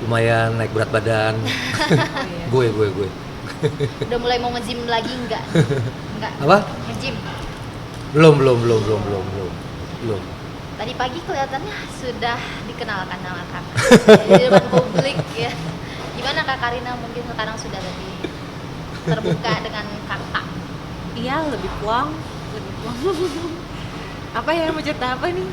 lumayan naik berat badan. gue Udah mulai mau nge-gym lagi enggak? Enggak. Apa? Nge-gym. Belum. Tadi pagi kelihatannya sudah dikenalkan nama kakak di depan publik ya. Gimana Kak Karina mungkin sekarang sudah lebih terbuka dengan kakak? Iya, lebih puang. Apa ya, mau cerita apa nih?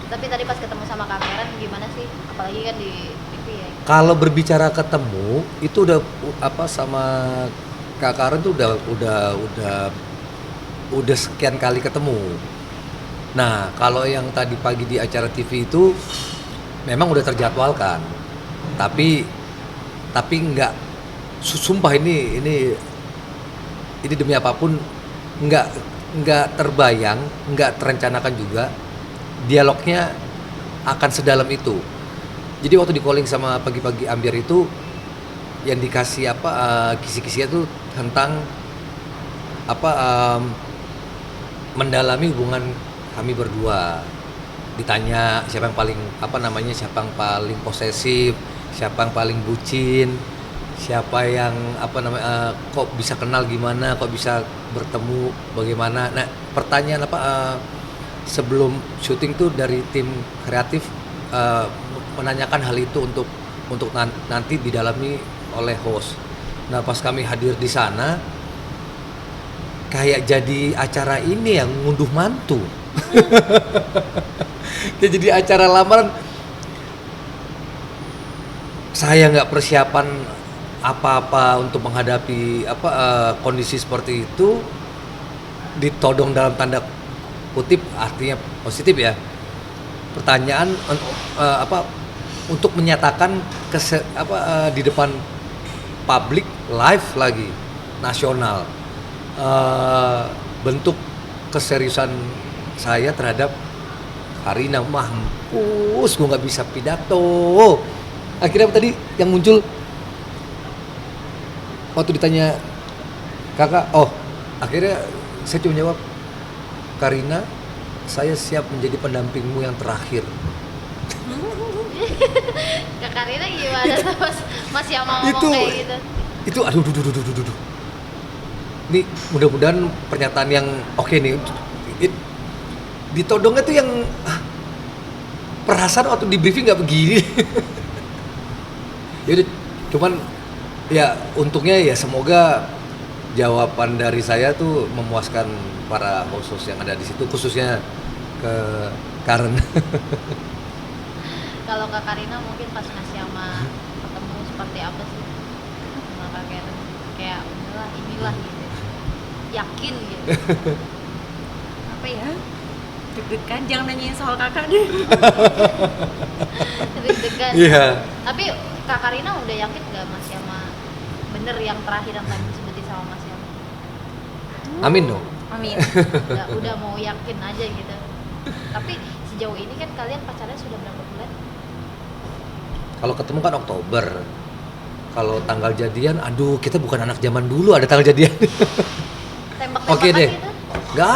Tapi tadi pas ketemu sama Kak Karen gimana sih? Apalagi kan di TV ya. Kalau berbicara ketemu itu udah sama Kak Karen tuh udah sekian kali ketemu. Nah, kalau yang tadi pagi di acara TV itu memang udah terjadwalkan. Tapi nggak, sumpah ini demi apapun nggak terbayang, nggak terencanakan juga dialognya akan sedalam itu. Jadi waktu di calling sama pagi-pagi Ambiar itu yang dikasih kisi-kisinya tuh tentang mendalami hubungan kami berdua. Ditanya siapa yang paling posesif, siapa yang paling bucin, siapa yang kok bisa kenal gimana, kok bisa bertemu bagaimana. Nah, pertanyaan sebelum syuting tuh dari tim kreatif menanyakan hal itu untuk nanti didalami oleh host. Nah, pas kami hadir di sana kayak jadi acara ini yang ngunduh mantu. Kayak jadi acara lamaran. Saya nggak persiapan apa-apa untuk menghadapi kondisi seperti itu, ditodong dalam tanda kutip, artinya positif ya. Pertanyaan untuk menyatakan di depan publik live lagi nasional, bentuk keseriusan saya terhadap Karina. Mampus, gue nggak bisa pidato. Akhirnya tadi yang muncul waktu ditanya kakak, akhirnya saya cuma jawab, Karina, saya siap menjadi pendampingmu yang terakhir. Kak Karina gimana Mas yang mau ngomong kayak gitu? Itu aduh. Ini mudah-mudahan pernyataan yang oke nih. Ditodongnya tuh yang perasaan waktu di briefing nggak begini. Jadi cuman ya untungnya ya semoga jawaban dari saya tuh memuaskan para host yang ada di situ, khususnya ke Karen. Kalau Kak Karina mungkin pas Mas Yama ketemu seperti apa sih sama Kak Karen? Kayak udahlah inilah gitu, yakin gitu. Apa ya? Deg-degan, jangan nanyain soal kakak deh. Deg-degan. Iya. Tapi Kak Karina udah yakin nggak Mas Yama bener yang terakhir yang tadi disebutin sama Mas Yama? Amin dong. Amin. Udah mau yakin aja gitu. Tapi sejauh ini kan kalian pacarnya sudah berapa bulan? Kalau ketemu kan Oktober. Kalau tanggal jadian, aduh kita bukan anak zaman dulu ada tanggal jadian. Tembak-tembakan Oke deh. gitu? Nggak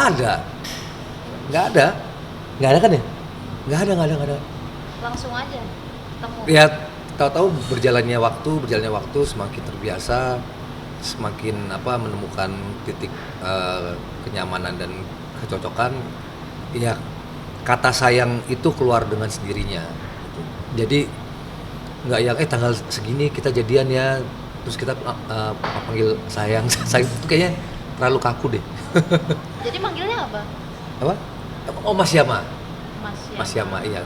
ada kan ya? Nggak ada. Langsung aja ketemu? Ya tahu-tahu berjalannya waktu semakin terbiasa, semakin menemukan titik kenyamanan dan kecocokan. Ya kata sayang itu keluar dengan sendirinya. Jadi nggak yang tanggal segini kita jadian ya, terus kita panggil sayang itu kayaknya terlalu kaku deh. Jadi manggilnya apa? Apa? Oh, Mas Yama. Mas Yama, iya.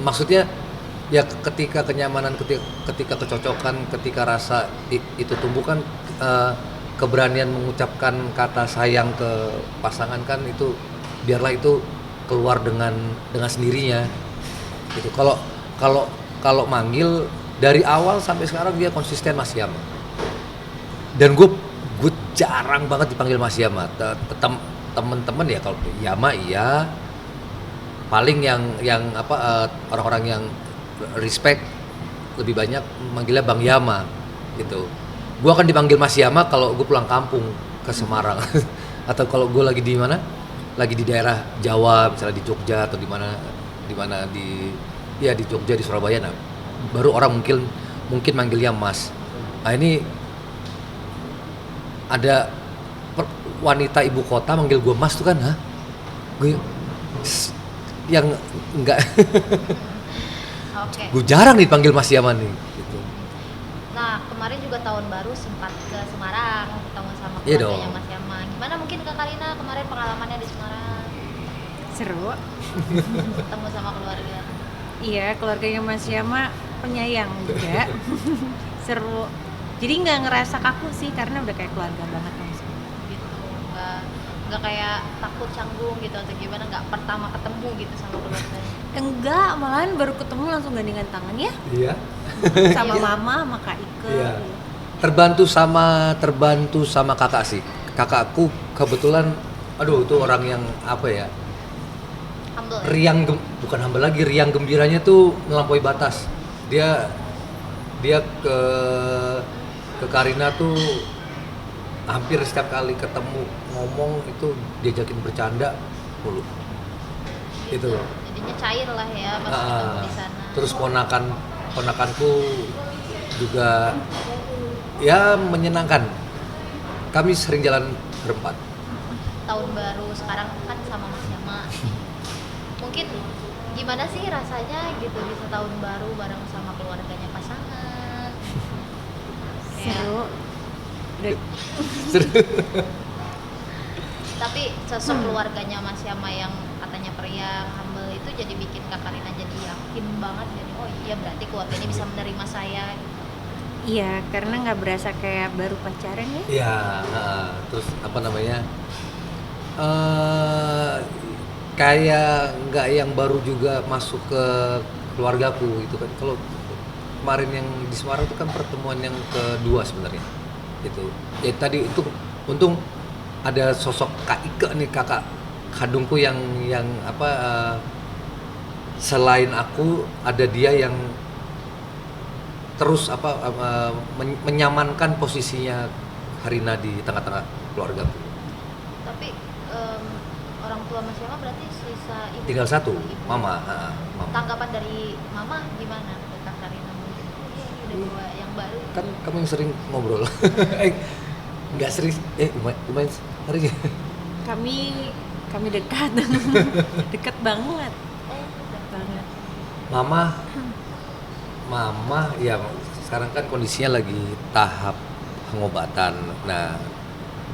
Maksudnya ya ketika kenyamanan, ketika kecocokan, ketika rasa itu tumbuh kan, keberanian mengucapkan kata sayang ke pasangan kan, itu biarlah itu keluar dengan sendirinya gitu. Kalau manggil dari awal sampai sekarang dia konsisten Mas Yama. Dan gue jarang banget dipanggil Mas Yama. Temen-temen ya kalau Yama iya, paling yang orang-orang yang respect lebih banyak manggilnya Bang Yama gitu. Gue akan dipanggil Mas Yama kalau gue pulang kampung ke Semarang atau kalau gue lagi di mana, lagi di daerah Jawa, misalnya di Jogja atau di mana di Jogja, di Surabaya. Nah baru orang mungkin manggilnya Mas. Nah ini ada wanita ibu kota manggil gue Mas tuh kan, gue yang enggak Oke. gue jarang dipanggil Mas Yaman nih gitu. Nah, kemarin juga tahun baru sempat ke Semarang ketemu sama Iya keluarganya dong. Mas Yaman. Gimana mungkin Kak Karina kemarin pengalamannya di Semarang Seru. ketemu sama keluarga? Iya, keluarganya Mas Yama penyayang juga. Seru. Jadi nggak ngerasa kaku sih karena udah kayak keluarga banget langsung. Gitu. Nggak kayak takut canggung gitu atau gimana? Nggak pertama ketemu gitu sama keluarganya? Enggak, malahan baru ketemu langsung gandengan tangan ya Iya. sama Iya. mama, sama Kak Ike. Iya. Terbantu sama kakak sih. Kakakku kebetulan, aduh itu orang yang apa ya? Humble. Bukan humble lagi, riang gembiranya tuh melampaui batas. Dia ke Karina tuh hampir setiap kali ketemu ngomong itu diajakin bercanda mulu. Itu loh. Jadinya cair lah ya pas Ah, ketemu di sana. terus ponakanku juga ya menyenangkan. Kami sering jalan berempat. Tahun baru sekarang kan sama Mas Yama. Mungkin gimana sih rasanya gitu bisa tahun baru bareng sama keluarganya pasangan? Seru. Udah Tapi sosok keluarganya Mas Yama yang katanya periang, humble itu jadi bikin Kak Karina jadi yakin banget jadi oh iya berarti keluarganya bisa menerima saya. Iya, karena nggak berasa kayak baru pacaran ya. Iya, terus apa namanya? Kayak nggak yang baru juga masuk ke keluargaku gitu kan. Kalau kemarin yang di Semarang itu kan pertemuan yang kedua sebenarnya. Itu. Ya tadi itu untung ada sosok Kak Ike nih, kakak kandungku yang apa selain aku ada dia yang terus menyamankan posisinya Karina di tengah-tengah keluarga. Tapi orang tua Mas Yama berarti sisa ibu. Tinggal satu, Ibu. mama. Tanggapan dari mama gimana ke Kak Karina mungkin? Iya, ini udah bawa yang baru. Kan kamu yang sering ngobrol. Nggak sering, lumayan sering. Kami dekat. Dekat banget. Udah. Banget. Mama ya sekarang kan kondisinya lagi tahap pengobatan. Nah,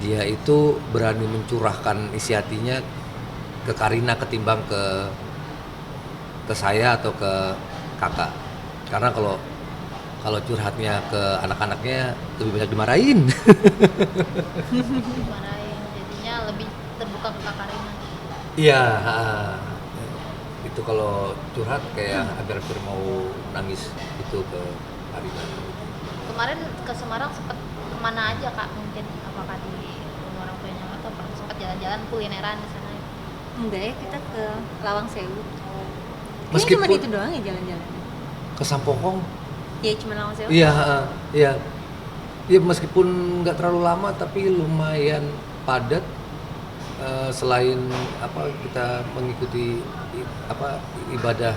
dia itu berani mencurahkan isi hatinya ke Karina ketimbang ke saya atau ke kakak. Karena kalau curhatnya ke anak-anaknya lebih banyak dimarahin. Dimarahin jadinya lebih terbuka ke Kak Karina. Iya, itu kalau curhat kayak hampir mau nangis itu ke Karina. Kemarin ke Semarang sempat kemana aja Kak? Mungkin apakah di rumah orang tuanya atau sempat jalan-jalan kulineran di sana? Enggak ya, kita ke Lawang Sewu. Kayaknya Meskipun cuma itu doang ya jalan-jalan. ke Sampokong, Ya cuma Lawang Sewu. iya, iya meskipun nggak terlalu lama tapi lumayan padat. Selain kita mengikuti ibadah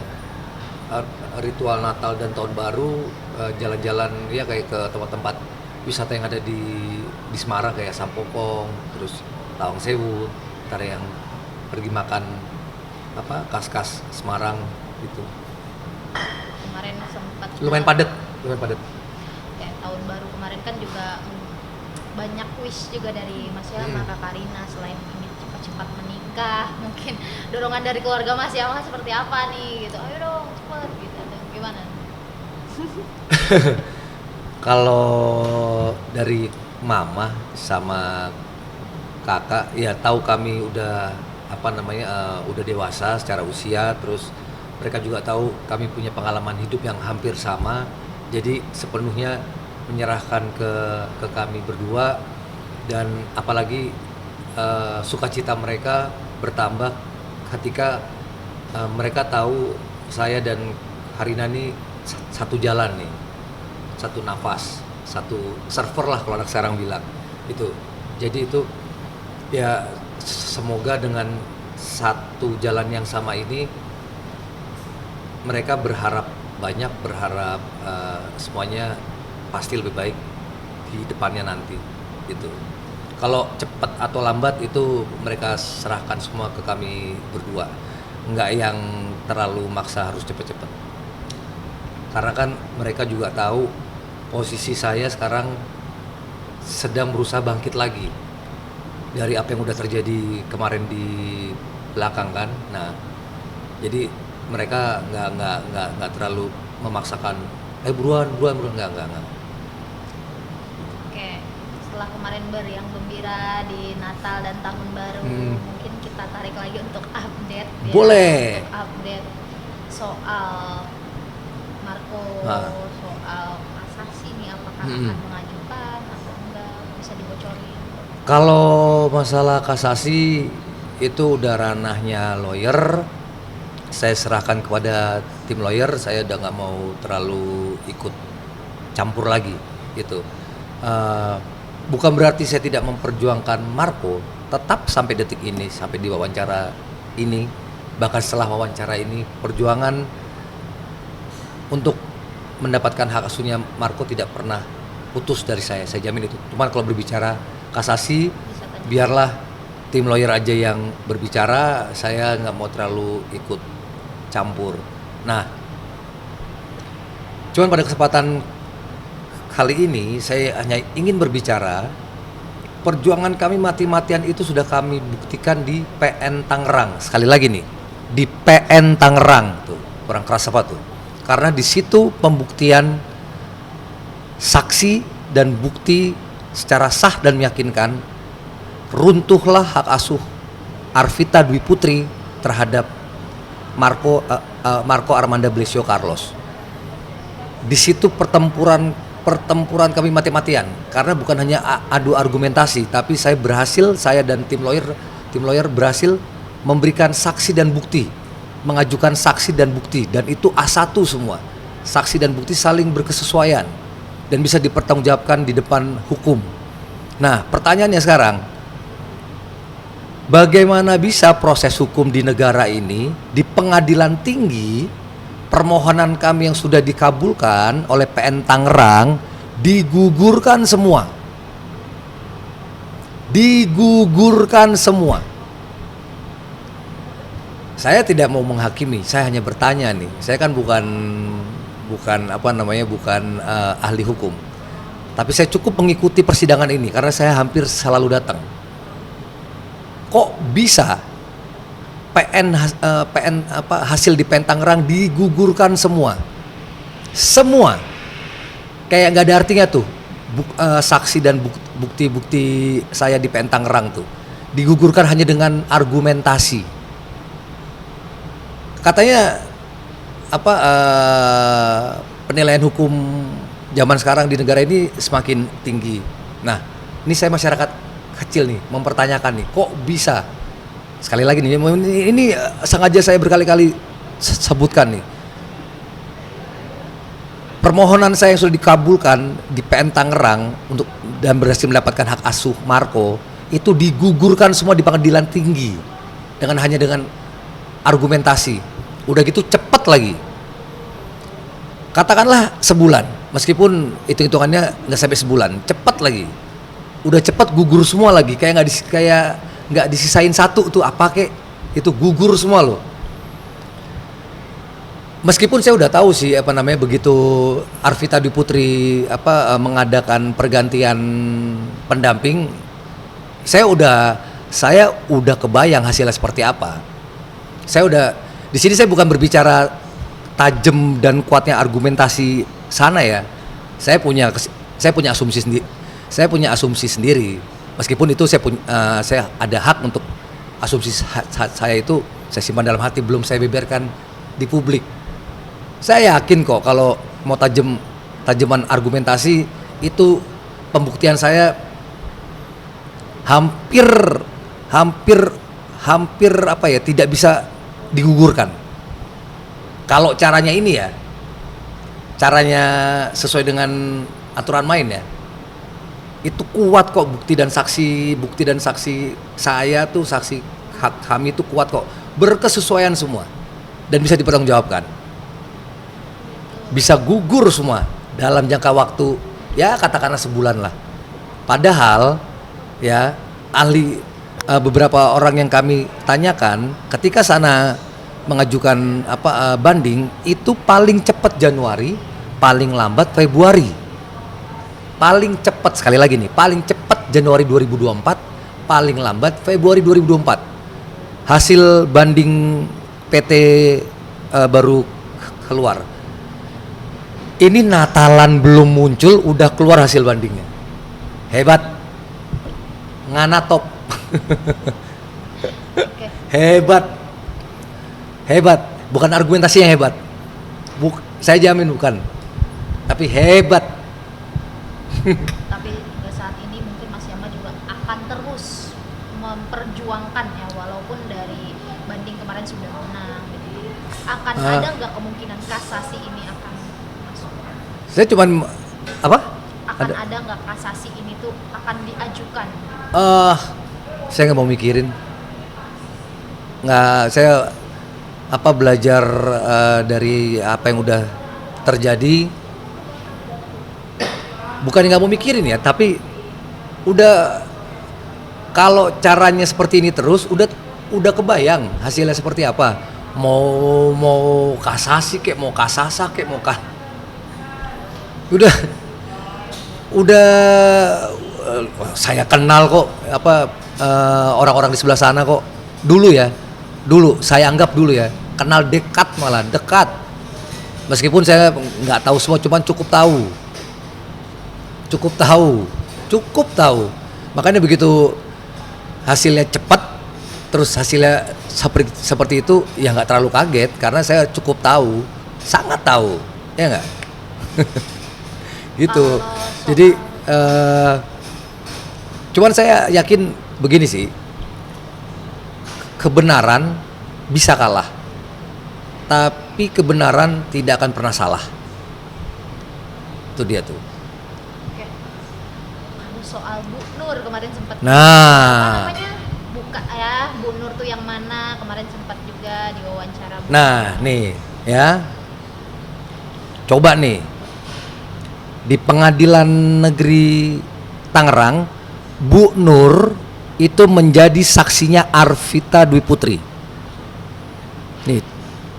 ritual Natal dan Tahun Baru, jalan-jalan ya kayak ke tempat-tempat wisata yang ada di Semarang kayak Sampokong, terus Lawang Sewu, ntar yang pergi makan kas-kas Semarang gitu. Kemarin sempat Lumayan padat. kayak tahun baru kemarin kan juga banyak wish juga dari Mas Yama, Kak Karina selain ingin cepat-cepat menikah, mungkin dorongan dari keluarga Mas Yama seperti apa nih gitu, ayo dong cepet gitu atau gimana? Kalau dari mama sama kakak ya tahu kami udah udah dewasa secara usia, terus mereka juga tahu kami punya pengalaman hidup yang hampir sama, jadi sepenuhnya menyerahkan ke kami berdua, dan apalagi sukacita mereka bertambah ketika mereka tahu saya dan Karina ini satu jalan nih, satu nafas, satu server lah kalau anak sekarang bilang itu. Jadi itu ya semoga dengan satu jalan yang sama ini mereka berharap banyak berharap semuanya pasti lebih baik di depannya nanti gitu. Kalau cepat atau lambat itu mereka serahkan semua ke kami berdua, nggak yang terlalu maksa harus cepet-cepet. Karena kan mereka juga tahu posisi saya sekarang sedang berusaha bangkit lagi dari apa yang udah terjadi kemarin di belakang kan. Nah, jadi mereka nggak terlalu memaksakan buruan nggak. Oke, setelah kemarin yang gembira di Natal dan Tahun Baru, mungkin kita tarik lagi untuk update ya. Boleh. Untuk update soal Marco, soal kasasi nih, apakah akan mengajukan atau enggak, bisa dibocorin? Kalau masalah kasasi itu udah ranahnya lawyer, saya serahkan kepada tim lawyer. Saya udah nggak mau terlalu ikut campur lagi gitu. Bukan berarti saya tidak memperjuangkan Marco, tetap sampai detik ini, sampai di wawancara ini, bahkan setelah wawancara ini, perjuangan untuk mendapatkan hak asuhnya Marco tidak pernah putus dari saya jamin itu. Cuman kalau berbicara kasasi, biarlah tim lawyer aja yang berbicara, saya nggak mau terlalu ikut campur. Nah, cuman pada kesempatan kali ini saya hanya ingin berbicara, perjuangan kami mati-matian itu sudah kami buktikan di PN Tangerang. Sekali lagi nih, di PN Tangerang tuh, kurang keras apa tuh? Karena di situ pembuktian saksi dan bukti secara sah dan meyakinkan, runtuhlah hak asuh Arvita Dwi Putri terhadap Marco Armanda Blesio Carlos. Di situ pertempuran kami mati-matian, karena bukan hanya adu argumentasi, tapi saya dan tim lawyer berhasil memberikan saksi dan bukti, mengajukan saksi dan bukti, dan itu A1 semua. Saksi dan bukti saling berkesesuaian dan bisa dipertanggungjawabkan di depan hukum. Nah, pertanyaannya sekarang, bagaimana bisa proses hukum di negara ini, di pengadilan tinggi, permohonan kami yang sudah dikabulkan oleh PN Tangerang digugurkan semua. Digugurkan semua. Saya tidak mau menghakimi, saya hanya bertanya nih. Saya kan bukan ahli hukum. Tapi saya cukup mengikuti persidangan ini karena saya hampir selalu datang. Kok bisa hasil di PN Tangerang digugurkan semua? Semua. Kayak nggak ada artinya tuh. Saksi dan bukti-bukti saya di PN Tangerang tuh digugurkan hanya dengan argumentasi. Katanya penilaian hukum zaman sekarang di negara ini semakin tinggi. Nah, ini saya masyarakat kecil nih mempertanyakan nih, kok bisa? Sekali lagi nih, ini sengaja saya berkali-kali sebutkan nih. Permohonan saya yang sudah dikabulkan di PN Tangerang dan berhasil mendapatkan hak asuh Marco itu digugurkan semua di pengadilan tinggi hanya dengan argumentasi. Udah gitu cepat lagi. Katakanlah sebulan, meskipun hitung-hitungannya nggak sampai sebulan, cepat lagi. Udah cepat gugur semua lagi, kayak nggak disisain satu tuh apa kek, itu gugur semua loh. Meskipun saya udah tahu sih begitu Arvita Dwi Putri mengadakan pergantian pendamping, saya udah kebayang hasilnya seperti apa. Di sini saya bukan berbicara tajam dan kuatnya argumentasi sana ya. Saya punya asumsi sendiri. Saya punya asumsi sendiri. Meskipun itu saya ada hak untuk asumsi saya itu saya simpan dalam hati, belum saya beberkan di publik. Saya yakin kok kalau mau tajaman argumentasi itu pembuktian saya hampir tidak bisa digugurkan. Kalau caranya ini ya, caranya sesuai dengan aturan main ya, itu kuat kok bukti dan saksi saya tuh, saksi kami itu kuat kok, berkesesuaian semua dan bisa dipertanggungjawabkan. bisa gugur semua dalam jangka waktu ya katakanlah sebulan lah. Padahal ya beberapa orang yang kami tanyakan ketika sana mengajukan banding itu paling cepat Januari, paling lambat Februari. Paling cepat sekali lagi nih, paling cepat Januari 2024, paling lambat Februari 2024. Hasil banding PT baru keluar. Ini Natalan belum muncul udah keluar hasil bandingnya. Hebat. Ngana top. Hebat. Hebat. Bukan argumentasi yang hebat. Saya jamin bukan. Tapi hebat. Tapi hingga saat ini mungkin Mas Yama juga akan terus memperjuangkan ya, walaupun dari banding kemarin sudah menang gitu. Akan ada nggak kemungkinan kasasi ini akan masuk? Saya cuman Akan ada nggak kasasi ini tuh akan diajukan? Saya nggak mau mikirin. Nggak, saya belajar dari apa yang udah terjadi. Bukan nggak mau mikirin ya, tapi udah kalau caranya seperti ini terus udah kebayang hasilnya seperti apa. Mau kasasi kayak mau kasasa kayak mau udah saya kenal kok orang-orang di sebelah sana kok dulu saya anggap dulu ya kenal dekat, malah dekat meskipun saya nggak tahu semua, cuman cukup tahu. Makanya begitu hasilnya cepat terus hasilnya seperti itu ya nggak terlalu kaget karena saya cukup tahu, sangat tahu, ya nggak? Gitu. Jadi cuman saya yakin begini sih, kebenaran bisa kalah tapi kebenaran tidak akan pernah salah. Itu dia tuh. Oke. Kalau soal Bu Nur kemarin sempat Bu Nur tuh yang mana, kemarin sempat juga diwawancara Bu. Nah nih ya, coba nih di Pengadilan Negeri Tangerang, Bu Nur itu menjadi saksinya Arvita Dwi Putri. Nih,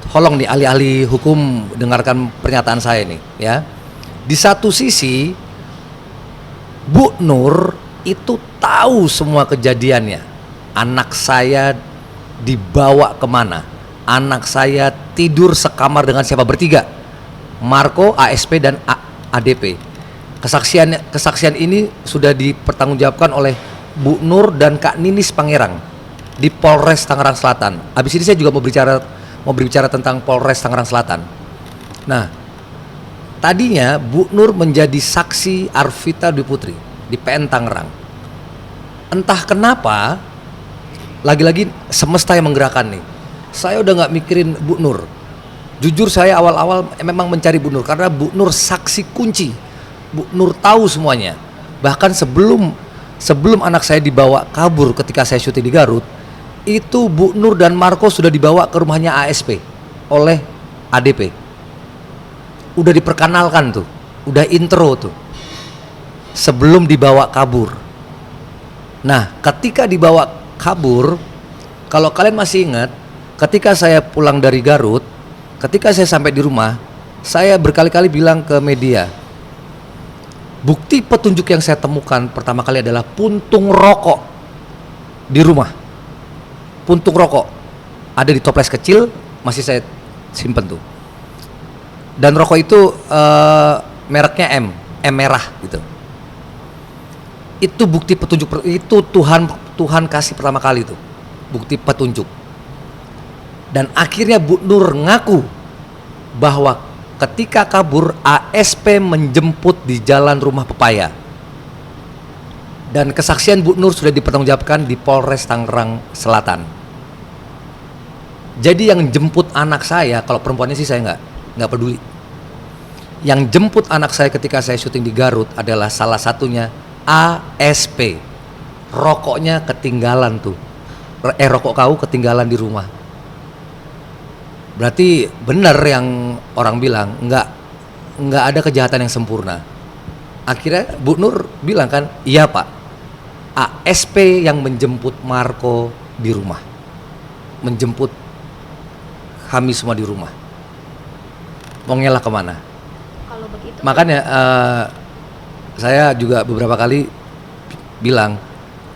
tolong nih ahli-ahli hukum dengarkan pernyataan saya nih ya. Di satu sisi Bu Nur itu tahu semua kejadiannya. Anak saya dibawa kemana? Anak saya tidur sekamar dengan siapa? Bertiga, Marco, ASP dan ADP. Kesaksian ini sudah dipertanggungjawabkan oleh Bu Nur dan Kak Ninis Pangerang di Polres Tangerang Selatan. Habis ini saya juga mau berbicara tentang Polres Tangerang Selatan. Nah, tadinya Bu Nur menjadi saksi Arvita Dwi Putri di PN Tangerang. Entah kenapa, lagi-lagi semesta yang menggerakkan nih. Saya udah nggak mikirin Bu Nur. Jujur saya awal-awal memang mencari Bu Nur karena Bu Nur saksi kunci. Bu Nur tahu semuanya. Bahkan sebelum anak saya dibawa kabur ketika saya syuting di Garut, itu Bu Nur dan Marco sudah dibawa ke rumahnya ASP oleh ADP. Udah diperkenalkan tuh, udah intro tuh. Sebelum dibawa kabur. Nah, ketika dibawa kabur, kalau kalian masih ingat, ketika saya pulang dari Garut, ketika saya sampai di rumah, saya berkali-kali bilang ke media, bukti petunjuk yang saya temukan pertama kali adalah puntung rokok di rumah. Puntung rokok ada di toples kecil, masih saya simpen tuh. Dan rokok itu mereknya M merah gitu. Itu bukti petunjuk, itu Tuhan kasih pertama kali itu, bukti petunjuk. Dan akhirnya Bu Nur ngaku bahwa ketika kabur ASP menjemput di jalan Rumah Pepaya. Dan kesaksian Bu Nur sudah dipertanggungjawabkan di Polres Tangerang Selatan. Jadi yang jemput anak saya, kalau perempuannya sih saya nggak peduli. Yang jemput anak saya ketika saya syuting di Garut adalah salah satunya ASP. Rokoknya ketinggalan tuh. Rokok kau ketinggalan di rumah. Berarti benar yang orang bilang, nggak ada kejahatan yang sempurna. Akhirnya Bu Nur bilang kan, iya Pak, ASP yang menjemput Marco di rumah, menjemput kami semua di rumah. Mau ngelak kemana? Kalau begitu Makanya saya juga beberapa kali bilang,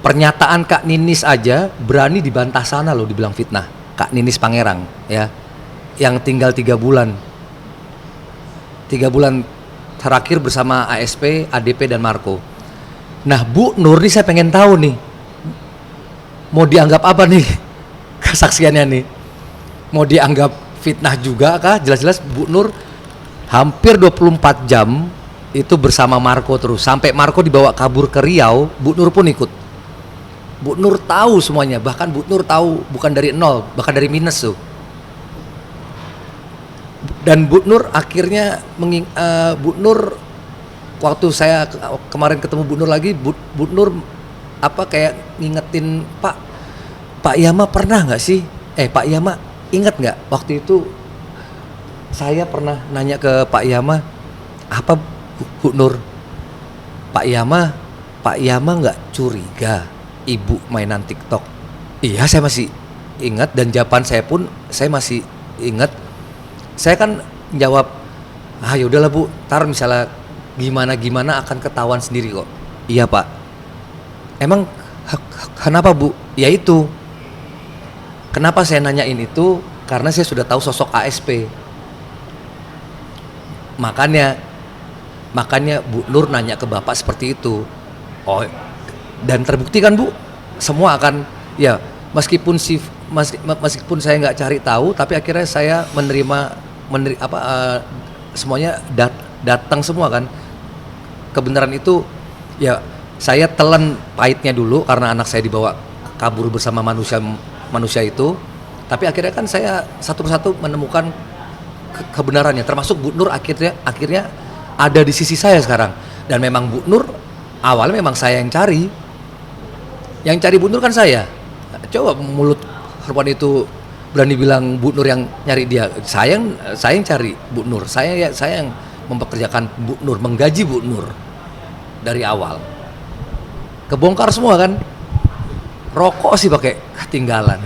pernyataan Kak Ninis aja berani dibantah sana loh, dibilang fitnah. Kak Ninis Pangerang ya, yang tinggal 3 bulan terakhir bersama ASP, ADP dan Marco. Nah Bu Nur nih saya pengen tahu nih, mau dianggap apa nih kesaksiannya nih? Mau dianggap fitnah juga kah? Jelas-jelas Bu Nur hampir 24 jam itu bersama Marco terus, sampai Marco dibawa kabur ke Riau, Bu Nur pun ikut. Bu Nur tahu semuanya, bahkan Bu Nur tahu bukan dari nol, bahkan dari minus tuh. Dan Bu Nur akhirnya Bu Nur waktu saya kemarin ketemu Bu Nur lagi, Bu Nur apa kayak ngingetin, Pak Yama pernah nggak sih? Pak Yama ingat nggak waktu itu saya pernah nanya ke Pak Yama, apa Bu Nur? Pak Yama nggak curiga Ibu mainan TikTok? Iya saya masih ingat, dan jawaban saya pun saya masih ingat. Saya kan jawab, yaudahlah Bu, tar misalnya gimana akan ketahuan sendiri kok. Iya Pak. Emang kenapa Bu? Ya itu, kenapa saya nanyain itu, karena saya sudah tahu sosok ASP. Makanya Bu Nur nanya ke Bapak seperti itu. Oh, dan terbukti kan Bu, semua akan ya, meskipun saya nggak cari tahu, tapi akhirnya saya menerima semuanya datang semua kan. Kebenaran itu ya, saya telan pahitnya dulu karena anak saya dibawa kabur bersama manusia itu, tapi akhirnya kan saya satu persatu menemukan kebenarannya, termasuk Bu Nur akhirnya ada di sisi saya sekarang. Dan memang Bu Nur awalnya memang saya yang cari Bu Nur kan saya. Coba mulut perempuan itu berani bilang Bu Nur yang nyari dia. Saya yang cari Bu Nur, saya yang mempekerjakan Bu Nur, menggaji Bu Nur dari awal. Kebongkar semua kan. Rokok sih pakai ketinggalan.